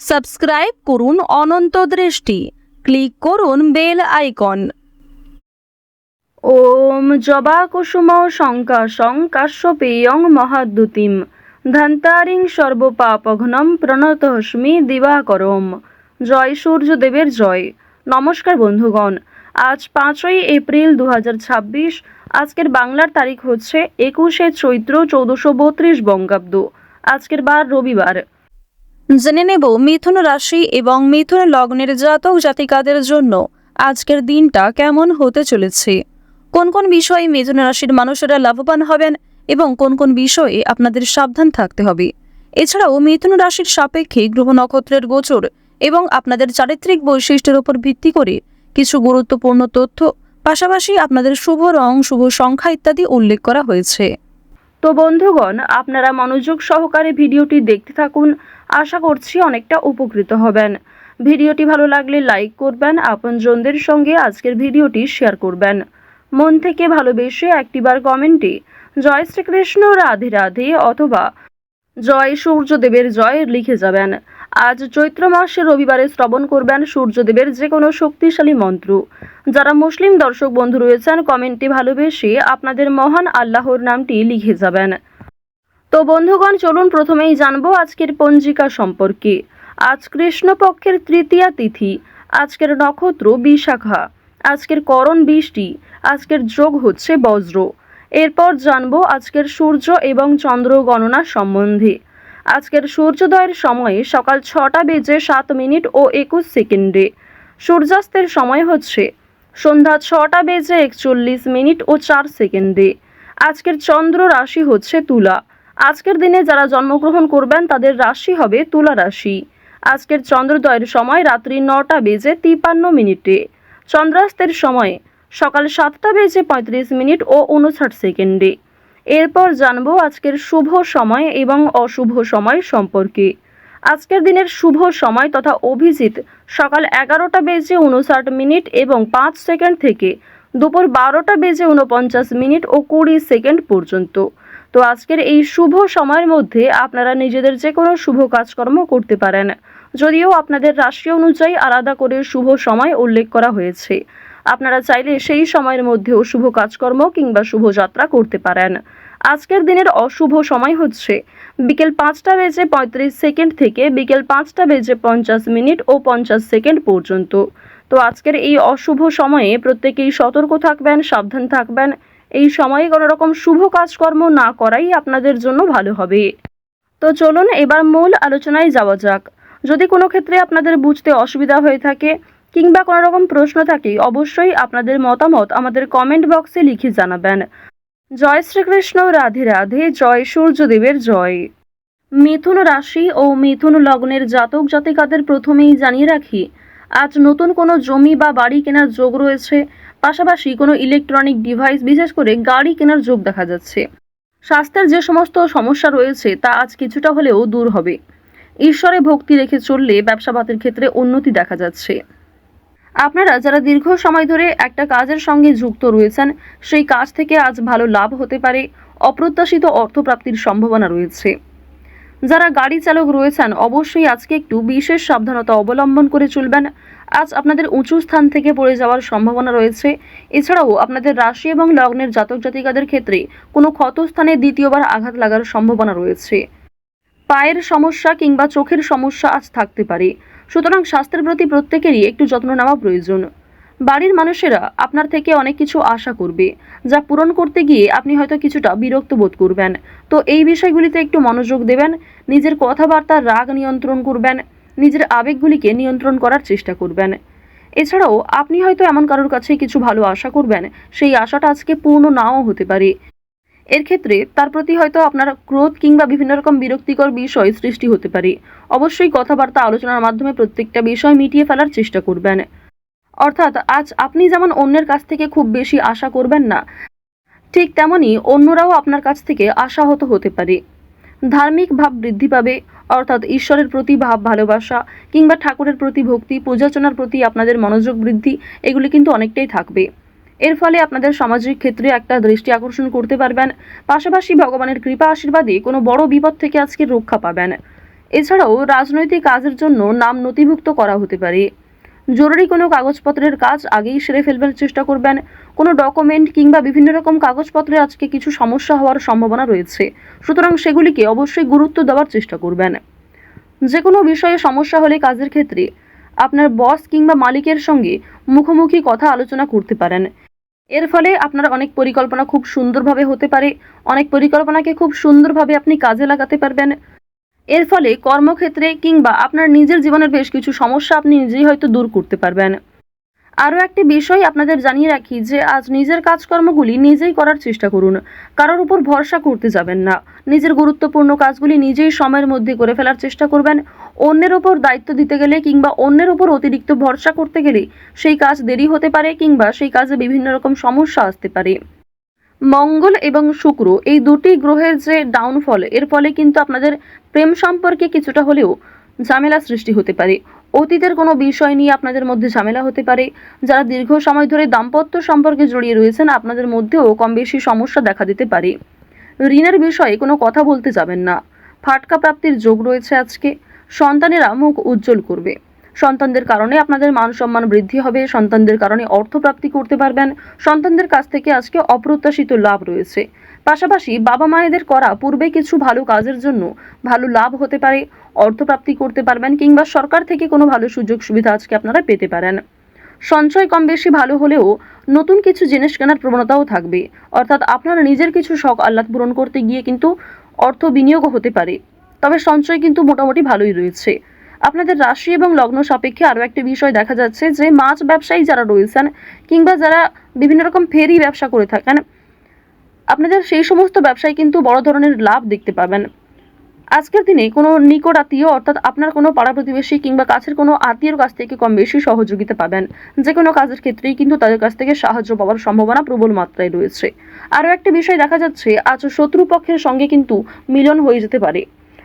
Subscribe করুন অনন্ত দৃষ্টি, click করুন বেল আইকন। ওম জবা কুসুম শঙ্কাশং কাশ্যপেয়ং মহাদ্যুতিম ধান্তারিং সর্বপাপঘ্নম প্রণতস্মি দিবাকরম। জয় সূর্যদেবের জয়। নমস্কার বন্ধুগণ, আজ 5ই এপ্রিল 2026। আজকের বাংলার তারিখ হচ্ছে 21শে চৈত্র 1432 বঙ্গাব্দ। আজকের বার রবিবার। জেনে নেব মিথুন রাশি এবং মিথুন লগ্নের জাতক জাতিকাদের জন্য আজকের দিনটা কেমন হতে চলেছে, কোন কোন বিষয়ে মিথুন রাশির মানুষেরা লাভবান হবেন এবং কোন কোন বিষয়ে আপনাদের সাবধান থাকতে হবে। এছাড়াও মিথুন রাশির সাপেক্ষে গ্রহ নক্ষত্রের গোচর এবং আপনাদের চারিত্রিক বৈশিষ্ট্যের উপর ভিত্তি করে কিছু গুরুত্বপূর্ণ তথ্য, পাশাপাশি আপনাদের শুভ রং, শুভ সংখ্যা ইত্যাদি উল্লেখ করা হয়েছে। তো বন্ধুগণ, আপনারা মনোযোগ সহকারে ভিডিওটি দেখতে থাকুন। আশা করছি অনেকটা উপকৃত হবেন। ভিডিওটি ভালো লাগলে লাইক করবেন, আপনজনদের সঙ্গে আজকের ভিডিওটি শেয়ার করবেন। মন থেকে ভালোবেসে একটিবার কমেন্টে জয় শ্রীকৃষ্ণ, রাধে রাধে অথবা জয় সূর্যদেবের জয় লিখে যাবেন। আজ চৈত্র মাসে রবিবারে শ্রবণ করবেন সূর্যদেবের যে কোনো শক্তিশালী মন্ত্র। যারা মুসলিম দর্শক বন্ধু রয়েছেন, কমেন্টে ভালোবেসে আপনাদের মহান আল্লাহর নামটি লিখে যাবেন। তো বন্ধুগণ, চলুন প্রথমেই জানবো আজকের পঞ্জিকা সম্পর্কে। আজ কৃষ্ণপক্ষের তৃতীয়া তিথি, আজকের নক্ষত্র বিশাখা, আজকের করণ বৃষ্টি, আজকের যোগ হচ্ছে বজ্র। এরপর জানবো আজকের সূর্য এবং চন্দ্র গণনা সম্বন্ধে। আজকের সূর্যোদয়ের সময়ে সকাল 6:07 ও 21 সেকেন্ডে। সূর্যাস্তের সময় হচ্ছে সন্ধ্যা 6:41 ও 4 সেকেন্ডে। আজকের চন্দ্র রাশি হচ্ছে তুলা। আজকের দিনে যারা জন্মগ্রহণ করবেন তাদের রাশি হবে তুলা রাশি। আজকের চন্দ্রোদয়ের সময় রাত্রি 9:53। চন্দ্রাস্তের সময় সকাল 7:35 ও 59 সেকেন্ডে। এরপর জানবো আজকের শুভ সময় এবং অশুভ সময় সম্পর্কে। আজকের দিনের শুভ সময় তথা অভিজিৎ সকাল 11:59 এবং 5 সেকেন্ড থেকে দুপুর 12:49 ও 20 সেকেন্ড পর্যন্ত। তো আজকের এই শুভ সময়ের মধ্যে আপনারা নিজেদের যে কোনো শুভ কাজকর্ম করতে পারেন, যদিও আপনাদের রাশি অনুযায়ী আলাদা করে শুভ সময় উল্লেখ করা হয়েছে। আপনারা চাইলে সেই সময়ের মধ্যেও শুভ কাজকর্ম কিংবা শুভযাত্রা করতে পারেন। আজকের দিনের অশুভ সময় হচ্ছে বিকেল 5:35 থেকে বিকেল 5:50 ও 50 সেকেন্ড পর্যন্ত। তো আজকের এই অশুভ সময়ে প্রত্যেকেই সতর্ক থাকবেন, সাবধান থাকবেন। এই সময়ে কোনো রকম শুভ কাজকর্ম না করাই আপনাদের জন্য ভালো হবে। তো চলুন এবার মূল আলোচনায় যাওয়া যাক। যদি কোনো ক্ষেত্রে আপনাদের বুঝতে অসুবিধা হয়ে থাকে কিংবা কোনো রকম প্রশ্ন থাকে, অবশ্যই আপনাদের মতামত আমাদের কমেন্ট বক্সে লিখে জানাবেন। জয় শ্রীকৃষ্ণ, রাধে রাধে, জয় সূর্যদেবের জয়। মিথুন রাশি ও মিথুন লগ্নের জাতক জাতিকাদের প্রথমেই জানিয়ে রাখি, আজ নতুন কোনো জমি বা বাড়ি কেনার যোগ রয়েছে। পাশাপাশি কোনো ইলেকট্রনিক ডিভাইস, বিশেষ করে গাড়ি কেনার যোগ দেখা যাচ্ছে। স্বাস্থ্যের যে সমস্ত সমস্যা রয়েছে তা আজ কিছুটা হলেও দূর হবে। ঈশ্বরে ভক্তি রেখে চললে ব্যবসাপাতের ক্ষেত্রে উন্নতি দেখা যাচ্ছে। আপনারা যারা দীর্ঘ সময় ধরে একটা কাজের সঙ্গে যুক্ত রয়েছেন, সেই কাজ থেকে আজ ভালো লাভ হতে পারে। অপ্রত্যাশিত অর্থপ্রাপ্তির সম্ভাবনা রয়েছে। যারা গাড়ি চালক রয়েছেন, অবশ্যই আজকে একটু বিশেষ সাবধানতা অবলম্বন করে চলবেন। আজ আপনাদের উঁচু স্থান থেকে পড়ে যাওয়ার সম্ভাবনা রয়েছে। এছাড়াও আপনাদের রাশি এবং লগ্নের জাতক জাতিকাদের ক্ষেত্রে কোনো ক্ষতস্থানে দ্বিতীয়বার আঘাত লাগার সম্ভাবনা রয়েছে। পায়ের সমস্যা কিংবা চোখের সমস্যা আজ থাকতে পারে। সুতরাং স্বাস্থ্যের প্রতি প্রত্যেকেরই একটু যত্ন নেওয়া প্রয়োজন। বাড়ির মানুষেরা আপনার থেকে অনেক কিছু আশা করবে, যা পূরণ করতে গিয়ে আপনি হয়তো কিছুটা বিরক্ত বোধ করবেন। তো এই বিষয়গুলিতে একটু মনোযোগ দেবেন। নিজের কথাবার্তার রাগ নিয়ন্ত্রণ করবেন, নিজের আবেগগুলিকে নিয়ন্ত্রণ করার চেষ্টা করবেন। এছাড়াও আপনি হয়তো এমন কারোর কাছে কিছু ভালো আশা করবেন, সেই আশাটা আজকে পূর্ণ নাও হতে পারে। এর ক্ষেত্রে তার প্রতি হয়তো আপনার ক্রোধ কিংবা বিভিন্ন রকম বিরক্তিকর বিষয় সৃষ্টি হতে পারে। অবশ্যই কথাবার্তা আলোচনার মাধ্যমে প্রত্যেকটা বিষয় মিটিয়ে ফেলার চেষ্টা করবেন। অর্থাৎ আজ আপনি যেমন অন্যের কাছ থেকে খুব বেশি আশা করবেন না, ঠিক তেমনি অন্যরাও আপনার কাছ থেকে আশাহত হতে পারে। ধার্মিক ভাব বৃদ্ধি পাবে, অর্থাৎ ঈশ্বরের প্রতি ভাব ভালোবাসা কিংবা ঠাকুরের প্রতি ভক্তি, পূজার্চনার প্রতি আপনাদের মনোযোগ বৃদ্ধি, এগুলি কিন্তু অনেকটাই থাকবে। এর ফলে আপনাদের সামাজিক ক্ষেত্রে একটা দৃষ্টি আকর্ষণ করতে পারবেন। পাশাপাশি ভগবানের কৃপা আশীর্বাদে কোনো বড় বিপদ থেকে আজকে রক্ষা পাবেন। এছাড়াও রাজনৈতিক কাজের জন্য নাম নথিভুক্ত করা হতে পারে। জরুরি কোনো কাগজপত্রের কাজ আগেই সেরে ফেলবার চেষ্টা করবেন। কোনো ডকুমেন্ট কিংবা বিভিন্ন রকম কাগজপত্রে আজকে কিছু সমস্যা হওয়ার সম্ভাবনা রয়েছে, সুতরাং সেগুলিকে অবশ্যই গুরুত্ব দেওয়ার চেষ্টা করবেন। যে কোনো বিষয়ে সমস্যা হলে কাজের ক্ষেত্রে আপনার বস কিংবা মালিকের সঙ্গে মুখোমুখি কথা আলোচনা করতে পারেন। এর ফলে আপনার অনেক পরিকল্পনা খুব সুন্দরভাবে হতে পারে, অনেক পরিকল্পনাকে খুব সুন্দরভাবে আপনি কাজে লাগাতে পারবেন। এর ফলে কর্মক্ষেত্রে কিংবা আপনার নিজের জীবনের বেশ কিছু সমস্যা আপনি নিজেই হয়তো দূর করতে পারবেন। আরও একটি বিষয় আপনাদের জানিয়ে রাখি যে আজ নিজের কাজকর্মগুলি নিজেই করার চেষ্টা করুন, কারোর উপর ভরসা করতে যাবেন না। নিজের গুরুত্বপূর্ণ কাজগুলি নিজেই সময়ের মধ্যে করে ফেলার চেষ্টা করবেন। অন্যের ওপর দায়িত্ব দিতে গেলে কিংবা অন্যের ওপর অতিরিক্ত ভরসা করতে গেলে সেই কাজ দেরি হতে পারে কিংবা সেই কাজে বিভিন্ন রকম সমস্যা আসতে পারে। মঙ্গল এবং শুক্র এই দুটি গ্রহের যে ডাউনফল, এর ফলে কিন্তু আপনাদের প্রেম সম্পর্কে কিছুটা হলেও ঝামেলা সৃষ্টি হতে পারে। অতীতের কোনো বিষয় নিয়ে আপনাদের মধ্যে ঝামেলা হতে পারে। যারা দীর্ঘ সময় ধরে দাম্পত্য সম্পর্কে জড়িয়ে রয়েছেন, আপনাদের মধ্যেও কম বেশি সমস্যা দেখা দিতে পারে। ঋণের বিষয়ে কোনো কথা বলতে যাবেন না। ফাটকা প্রাপ্তির যোগ রয়েছে আজকে। সন্তানেরা মুখ উজ্জ্বল করবে। সন্তানদের কারণে আপনাদের মান সম্মান বৃদ্ধি হবে। সন্তানদের কারণে অর্থপ্রাপ্তি করতে পারবেন। সন্তানদের কাছ থেকে আজকে অপ্রত্যাশিত লাভ রয়েছে। পাশাপাশি বাবা মায়েদের করা পূর্বে কিছু ভালো কাজের জন্য ভালো লাভ হতে পারে, অর্থপ্রাপ্তি করতে পারবেন কিংবা সরকার থেকে কোনো ভালো সুযোগ সুবিধা আজকে আপনারা পেতে পারেন। সঞ্চয় কম বেশি ভালো হলেও নতুন কিছু জিনিস কেনার প্রবণতাও থাকবে, অর্থাৎ আপনারা নিজের কিছু শখ আহ্লাদ পূরণ করতে গিয়ে কিন্তু অর্থ বিনিয়োগও হতে পারে। তবে সঞ্চয় কিন্তু মোটামুটি ভালোই রয়েছে। আপনাদের রাশি এবং লগ্ন সাপেক্ষে আরও একটি বিষয় দেখা যাচ্ছে যে মাছ ব্যবসায়ী যারা রয়েছেন কিংবা যারা বিভিন্ন রকম ফেরি ব্যবসা করে থাকেন, আপনাদের সেই সমস্ত ব্যবসায় কিন্তু বড় ধরনের লাভ দেখতে পাবেন। আজকের দিনে কোনো নিকট আত্মীয় অর্থাৎ আপনার কোনো পাড়া প্রতিবেশী কিংবা কাছের কোনো আত্মীয়র কাছ থেকে কম বেশি সহযোগিতা পাবেন। যে কোনো কাজের ক্ষেত্রেই কিন্তু তাদের কাছ থেকে সাহায্য পাওয়ার সম্ভাবনা প্রবল মাত্রায় রয়েছে। আরও একটি বিষয় দেখা যাচ্ছে, আজ শত্রুপক্ষের সঙ্গে কিন্তু মিলন হয়ে যেতে পারে,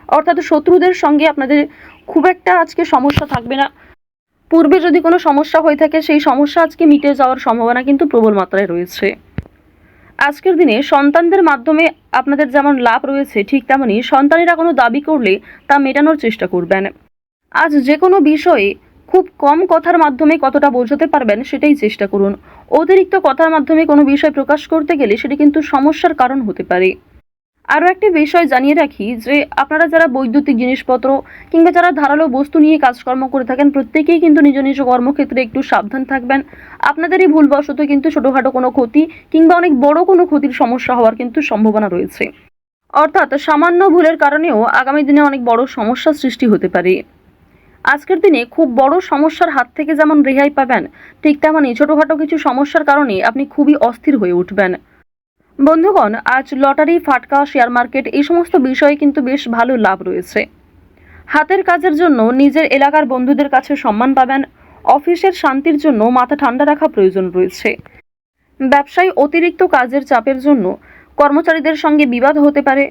অর্থাৎ শত্রুদের সঙ্গে আপনাদের খুব একটা আজকে সমস্যা থাকবে না। পূর্বে যদি কোনো সমস্যা হয়ে থাকে সেই সমস্যা আজকে মিটে যাওয়ার সম্ভাবনা কিন্তু প্রবল মাত্রায় রয়েছে। আজকের দিনে সন্তানদের মাধ্যমে আপনাদের যেমন লাভ রয়েছে, ঠিক তেমনই সন্তানেরা কোনো দাবি করলে তা মেটানোর চেষ্টা করবেন। আজ যে কোনো বিষয়ে খুব কম কথার মাধ্যমে কতটা বোঝাতে পারবেন সেটাই চেষ্টা করুন। অতিরিক্ত কথার মাধ্যমে কোনো বিষয় প্রকাশ করতে গেলে সেটি কিন্তু সমস্যার কারণ হতে পারে। আরও একটি বিষয় জানিয়ে রাখি যে আপনারা যারা বৈদ্যুতিক জিনিসপত্র কিংবা যারা ধারালো বস্তু নিয়ে কাজকর্ম করে থাকেন, প্রত্যেকেই কিন্তু নিজ নিজ কর্মক্ষেত্রে একটু সাবধান থাকবেন। আপনাদেরই ভুলবশত কিন্তু ছোটোখাটো কোনো ক্ষতি কিংবা অনেক বড় কোনো ক্ষতির সমস্যা হওয়ার কিন্তু সম্ভাবনা রয়েছে, অর্থাৎ সামান্য ভুলের কারণেও আগামী দিনে অনেক বড় সমস্যার সৃষ্টি হতে পারে। আজকের দিনে খুব বড় সমস্যার হাত থেকে যেমন রেহাই পাবেন, ঠিক তেমনই ছোটোখাটো কিছু সমস্যার কারণে আপনি খুবই অস্থির হয়ে উঠবেন। বন্ধুগণ, আজ লটারি, ফাটকা, শেয়ার মার্কেট এই সমস্ত বিষয়ে কিন্তু বেশ ভালো লাভ রয়েছে। হাতের কাজের জন্য নিজের এলাকার বন্ধুদের কাছে সম্মান পাবেন। অফিসের শান্তির জন্য মাথা ঠান্ডা রাখা প্রয়োজন রয়েছে। ব্যবসায় অতিরিক্ত কাজের চাপের জন্য কর্মচারীদের সঙ্গে বিবাদ হতে পারে।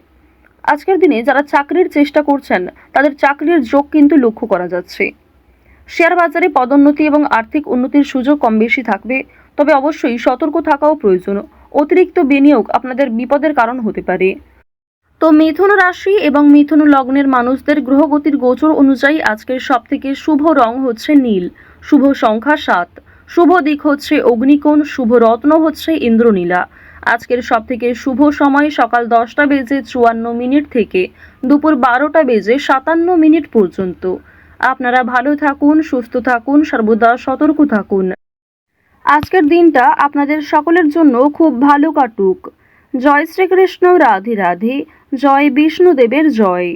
আজকের দিনে যারা চাকরির চেষ্টা করছেন তাদের চাকরির যোগ কিন্তু লক্ষ্য করা যাচ্ছে। শেয়ার বাজারে পদোন্নতি এবং আর্থিক উন্নতির সুযোগ কম বেশি থাকবে, তবে অবশ্যই সতর্ক থাকাও প্রয়োজন। অতিরিক্ত বিনিয়োগ আপনাদের বিপদের কারণ হতে পারে। তো মিথুন রাশি এবং মিথুন লগ্নের মানুষদের গ্রহগতির গোচর অনুযায়ী আজকের সবথেকে শুভ রং হচ্ছে নীল, শুভ সংখ্যা 7, শুভ দিক হচ্ছে অগ্নিকোণ, শুভ রত্ন হচ্ছে ইন্দ্রনীলা। আজকের সবথেকে শুভ সময় সকাল 10টা বেজে 54 মিনিট থেকে দুপুর 12টা বেজে 57 মিনিট পর্যন্ত। আপনারা ভালো থাকুন, সুস্থ থাকুন, সর্বদা সতর্ক থাকুন। আজকের দিনটা আপনাদের সকলের জন্য খুব ভালো কাটুক। জয় শ্রীকৃষ্ণ, রাধে রাধে, জয় বিষ্ণুদেবের জয়।